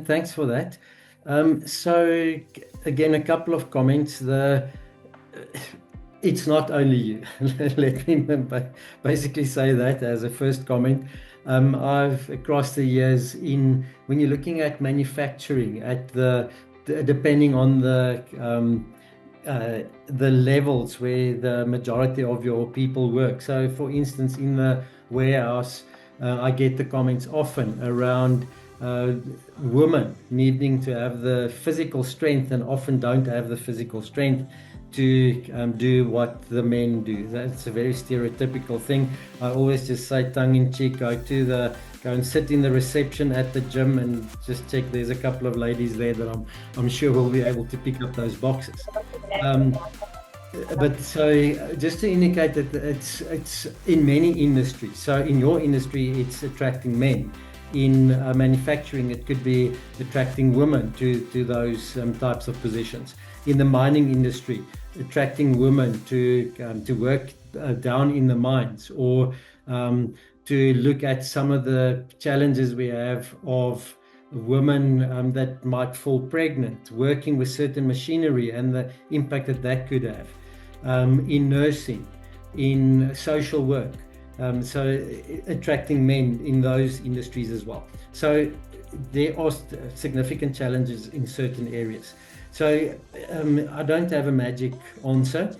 Thanks for that. So again, a couple of comments. It's not only you. Let me basically say that as a first comment. I've across the years when you're looking at manufacturing depending on the levels where the majority of your people work. So for instance, in the warehouse, I get the comments often around women needing to have the physical strength and often don't have the physical strength to do what the men do. That's a very stereotypical thing. I always just say tongue in cheek, go and sit in the reception at the gym and just check. There's a couple of ladies there that I'm sure will be able to pick up those boxes. But so just to indicate that it's in many industries. So in your industry, it's attracting men. In manufacturing, it could be attracting women to those types of positions. In the mining industry, attracting women to work down in the mines, or to look at some of the challenges we have of women that might fall pregnant, working with certain machinery and the impact that could have. In nursing, in social work. So attracting men in those industries as well. So there are significant challenges in certain areas. So I don't have a magic answer.